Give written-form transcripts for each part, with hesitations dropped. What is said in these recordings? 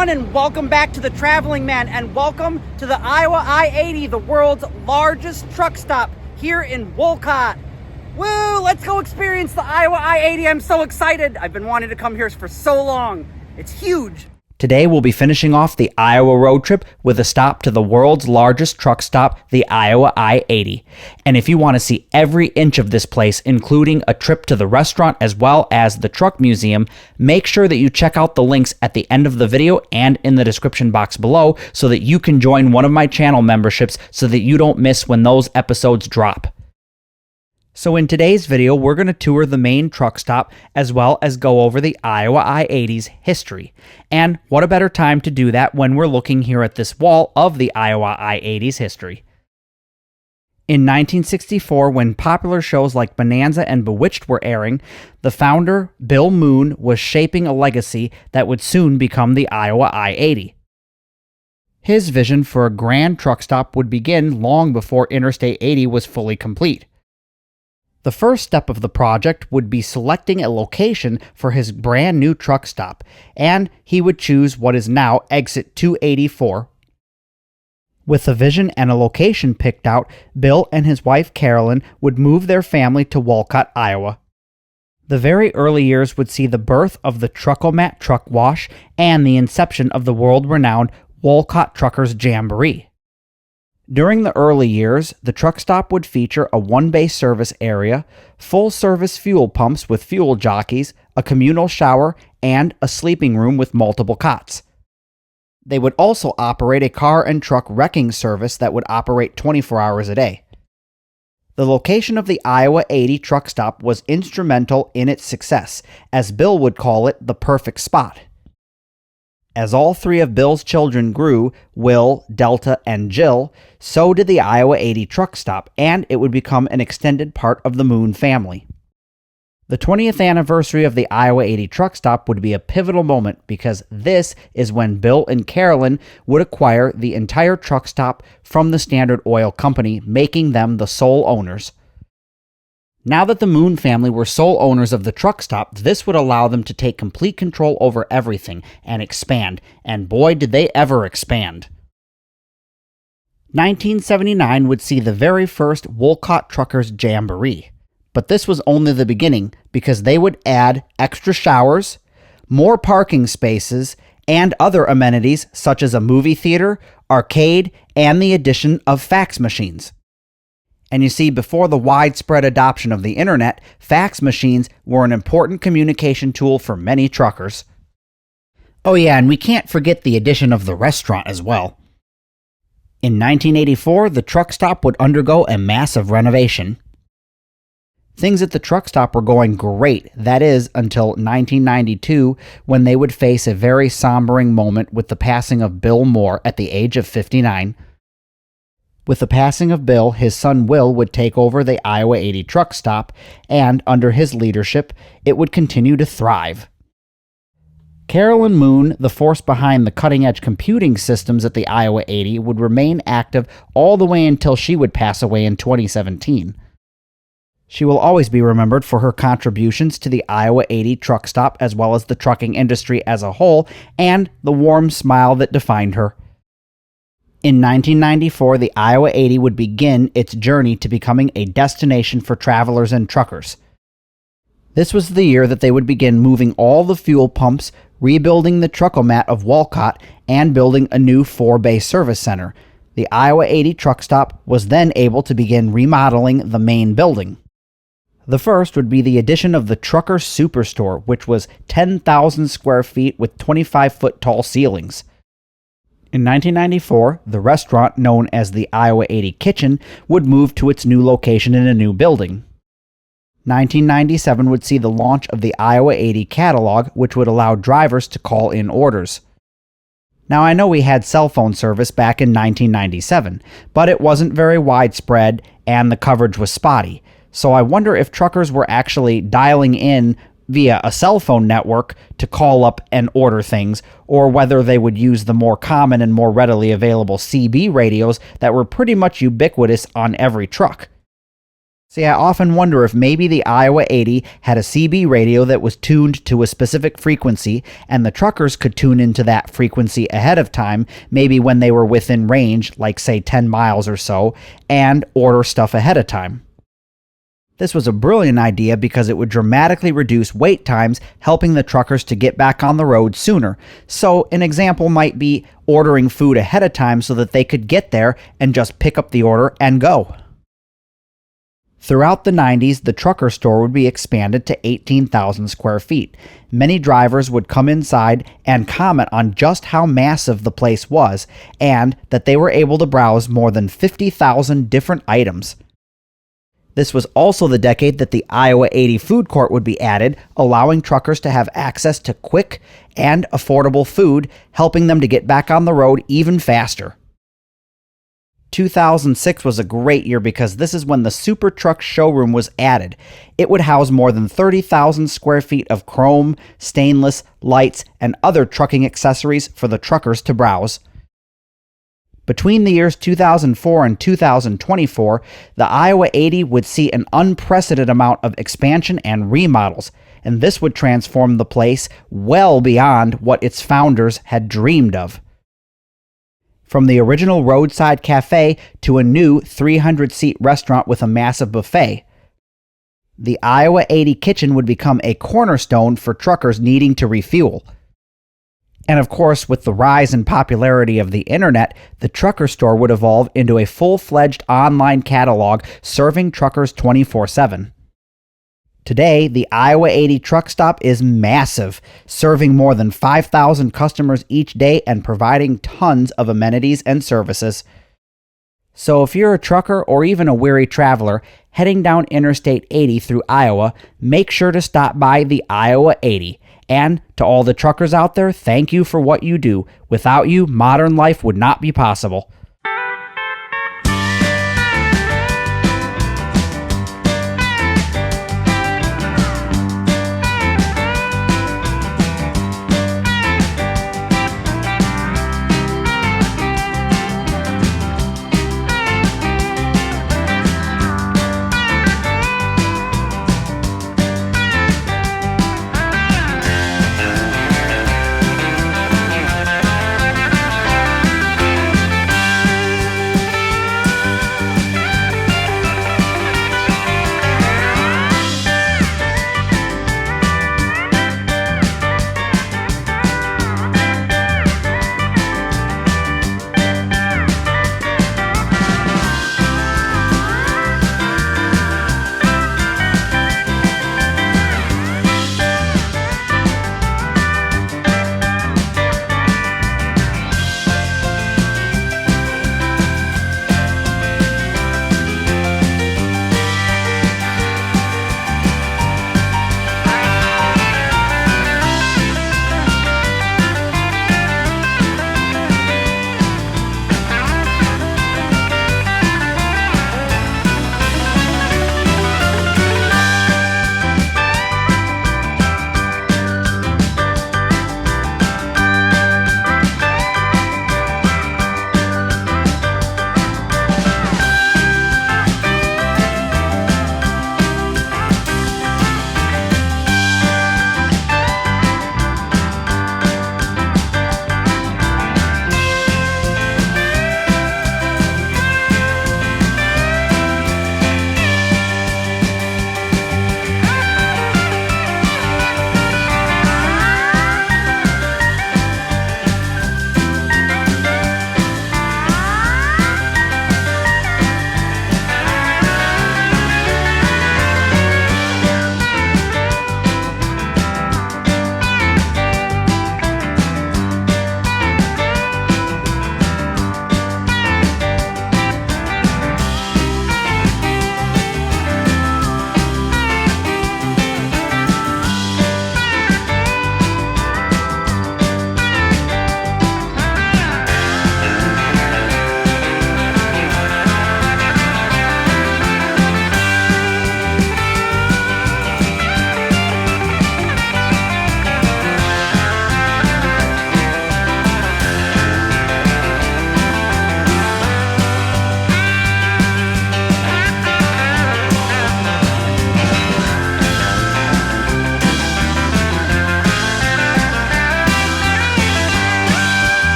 everyone, and welcome back to the Traveling Man, and welcome to the Iowa I-80, the world's largest truck stop here in Wolcott. Woo! Let's go experience the Iowa I-80. I'm so excited. I've been wanting to come here for so long. It's huge. Today we'll be finishing off the Iowa road trip with a stop to the world's largest truck stop, the Iowa I-80. And if you want to see every inch of this place, including a trip to the restaurant as well as the truck museum, make sure that you check out the links at the end of the video and in the description box below so that you can join one of my channel memberships so that you don't miss when those episodes drop. So in today's video, we're going to tour the main truck stop as well as go over the Iowa I-80's history. And what a better time to do that when we're looking here at this wall of the Iowa I-80's history. In 1964, when popular shows like Bonanza and Bewitched were airing, the founder, Bill Moon, was shaping a legacy that would soon become the Iowa I-80. His vision for a grand truck stop would begin long before Interstate 80 was fully complete. The first step of the project would be selecting a location for his brand new truck stop, and he would choose what is now Exit 284. With a vision and a location picked out, Bill and his wife Carolyn would move their family to Wolcott, Iowa. The very early years would see the birth of the Truckomat Truck Wash and the inception of the world-renowned Wolcott Truckers Jamboree. During the early years, the truck stop would feature a one-bay service area, full-service fuel pumps with fuel jockeys, a communal shower, and a sleeping room with multiple cots. They would also operate a car and truck wrecking service that would operate 24 hours a day. The location of the Iowa 80 truck stop was instrumental in its success, as Bill would call it the perfect spot. As all three of Bill's children grew, Will, Delta, and Jill, so did the Iowa 80 truck stop, and it would become an extended part of the Moon family. The 20th anniversary of the Iowa 80 truck stop would be a pivotal moment because this is when Bill and Carolyn would acquire the entire truck stop from the Standard Oil Company, making them the sole owners. Now that the Moon family were sole owners of the truck stop, this would allow them to take complete control over everything and expand, and boy did they ever expand. 1979 would see the very first Wolcott Truckers Jamboree, but this was only the beginning because they would add extra showers, more parking spaces, and other amenities such as a movie theater, arcade, and the addition of fax machines. And you see, before the widespread adoption of the internet, fax machines were an important communication tool for many truckers. Oh yeah, and we can't forget the addition of the restaurant as well. In 1984, the truck stop would undergo a massive renovation. Things at the truck stop were going great, that is, until 1992, when they would face a very sombering moment with the passing of Bill Moore at the age of 59. With the passing of Bill, his son Will would take over the Iowa 80 truck stop, and under his leadership, it would continue to thrive. Carolyn Moon, the force behind the cutting-edge computing systems at the Iowa 80, would remain active all the way until she would pass away in 2017. She will always be remembered for her contributions to the Iowa 80 truck stop as well as the trucking industry as a whole, and the warm smile that defined her. In 1994, the Iowa 80 would begin its journey to becoming a destination for travelers and truckers. This was the year that they would begin moving all the fuel pumps, rebuilding the Truckomat of Wolcott, and building a new 4-bay service center. The Iowa 80 truck stop was then able to begin remodeling the main building. The first would be the addition of the Trucker Superstore, which was 10,000 square feet with 25-foot tall ceilings. In 1994, the restaurant known as the Iowa 80 Kitchen would move to its new location in a new building. 1997 would see the launch of the Iowa 80 catalog, which would allow drivers to call in orders. Now, I know we had cell phone service back in 1997, but it wasn't very widespread and the coverage was spotty, so I wonder if truckers were actually dialing in via a cell phone network to call up and order things, or whether they would use the more common and more readily available CB radios that were pretty much ubiquitous on every truck. See, I often wonder if maybe the Iowa 80 had a CB radio that was tuned to a specific frequency, and the truckers could tune into that frequency ahead of time, maybe when they were within range, like say 10 miles or so, and order stuff ahead of time. This was a brilliant idea because it would dramatically reduce wait times, helping the truckers to get back on the road sooner. So an example might be ordering food ahead of time so that they could get there and just pick up the order and go. Throughout the 90s, the trucker store would be expanded to 18,000 square feet. Many drivers would come inside and comment on just how massive the place was, and that they were able to browse more than 50,000 different items. This was also the decade that the Iowa 80 food court would be added, allowing truckers to have access to quick and affordable food, helping them to get back on the road even faster. 2006 was a great year because this is when the Super Truck showroom was added. It would house more than 30,000 square feet of chrome, stainless, lights, and other trucking accessories for the truckers to browse. Between the years 2004 and 2024, the Iowa 80 would see an unprecedented amount of expansion and remodels, and this would transform the place well beyond what its founders had dreamed of. From the original roadside cafe to a new 300-seat restaurant with a massive buffet. The Iowa 80 kitchen would become a cornerstone for truckers needing to refuel. And of course, with the rise in popularity of the internet, the trucker store would evolve into a full-fledged online catalog serving truckers 24/7. Today, the Iowa 80 truck stop is massive, serving more than 5,000 customers each day and providing tons of amenities and services. So if you're a trucker or even a weary traveler heading down Interstate 80 through Iowa, make sure to stop by the Iowa 80. And to all the truckers out there, thank you for what you do. Without you, modern life would not be possible.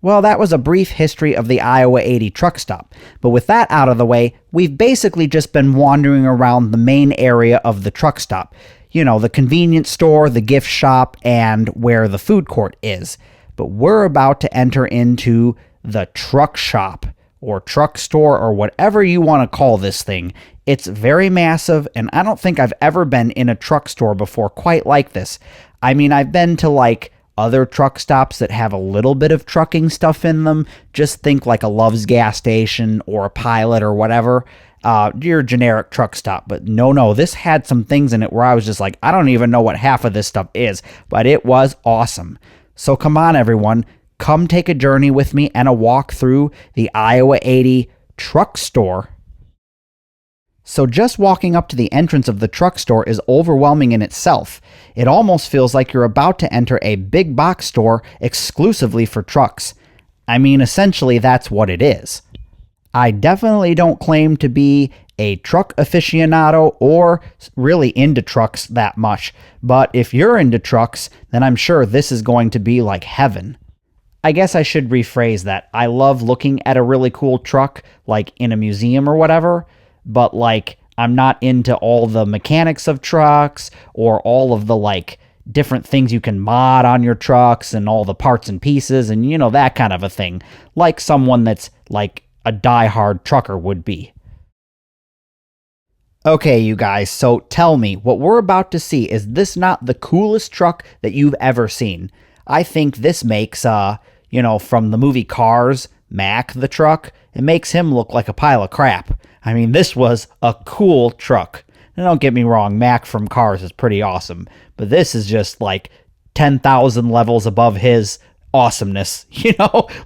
Well, that was a brief history of the Iowa 80 truck stop. But with that out of the way, we've basically just been wandering around the main area of the truck stop. You know, the convenience store, the gift shop, and where the food court is. But we're about to enter into the truck shop, or truck store, or whatever you want to call this thing. It's very massive, and I don't think I've ever been in a truck store before quite like this. I mean, I've been to like other truck stops that have a little bit of trucking stuff in them. Just think like a Love's gas station or a Pilot or whatever. Your generic truck stop. But no, this had some things in it where I was just like, I don't even know what half of this stuff is, but it was awesome. So come on, everyone. Come take a journey with me and a walk through the Iowa 80 truck store. So just walking up to the entrance of the truck store is overwhelming in itself. It almost feels like you're about to enter a big box store exclusively for trucks. I mean, essentially that's what it is. I definitely don't claim to be a truck aficionado or really into trucks that much, but if you're into trucks, then I'm sure this is going to be like heaven. I guess I should rephrase that. I love looking at a really cool truck, like in a museum or whatever, but like I'm not into all the mechanics of trucks or all of the like different things you can mod on your trucks and all the parts and pieces and you know, that kind of a thing, like someone that's like a diehard trucker would be. Okay, you guys, so tell me, what we're about to see, is this not the coolest truck that you've ever seen? I think this makes, from the movie Cars, Mac the truck, it makes him look like a pile of crap. I mean, this was a cool truck. Now, don't get me wrong, Mac from Cars is pretty awesome, but this is just like 10,000 levels above his awesomeness,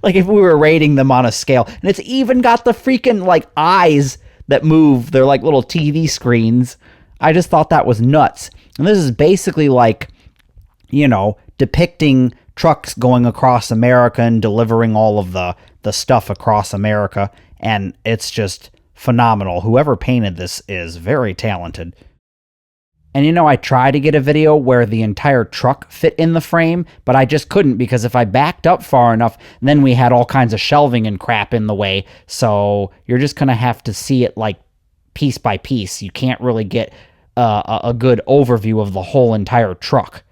like if we were rating them on a scale. And it's even got the freaking like eyes that move. They're like little TV screens. I just thought that was nuts. And this is basically like, depicting trucks going across America and delivering all of the stuff across America. And it's just phenomenal. Whoever painted this is very talented. And I tried to get a video where the entire truck fit in the frame, but I just couldn't because if I backed up far enough, then we had all kinds of shelving and crap in the way. So you're just going to have to see it like piece by piece. You can't really get a good overview of the whole entire truck.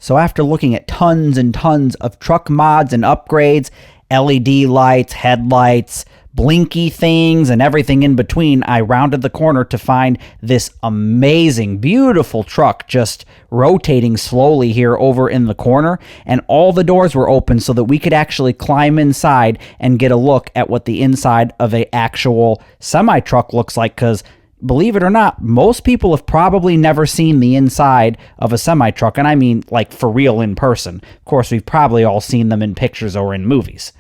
So after looking at tons and tons of truck mods and upgrades, LED lights, headlights, blinky things, and everything in between, I rounded the corner to find this amazing, beautiful truck just rotating slowly here over in the corner, and all the doors were open so that we could actually climb inside and get a look at what the inside of an actual semi-truck looks like, because believe it or not, most people have probably never seen the inside of a semi-truck, and I mean like for real in person. Of course, we've probably all seen them in pictures or in movies.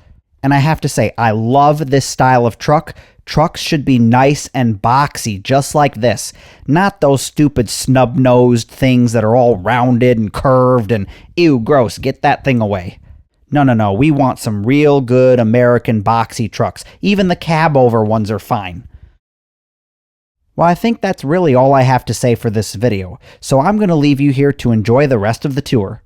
And I have to say, I love this style of truck. Trucks should be nice and boxy, just like this. Not those stupid snub-nosed things that are all rounded and curved and, ew, gross, get that thing away. No, we want some real good American boxy trucks. Even the cab-over ones are fine. Well, I think that's really all I have to say for this video, so I'm going to leave you here to enjoy the rest of the tour.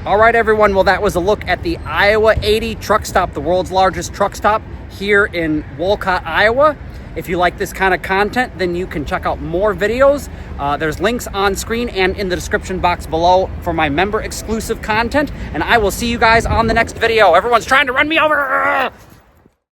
All right, everyone. Well, that was a look at the Iowa 80 truck stop, the world's largest truck stop here in Wolcott, Iowa. If you like this kind of content, then you can check out more videos. There's links on screen and in the description box below for my member exclusive content. And I will see you guys on the next video. Everyone's trying to run me over.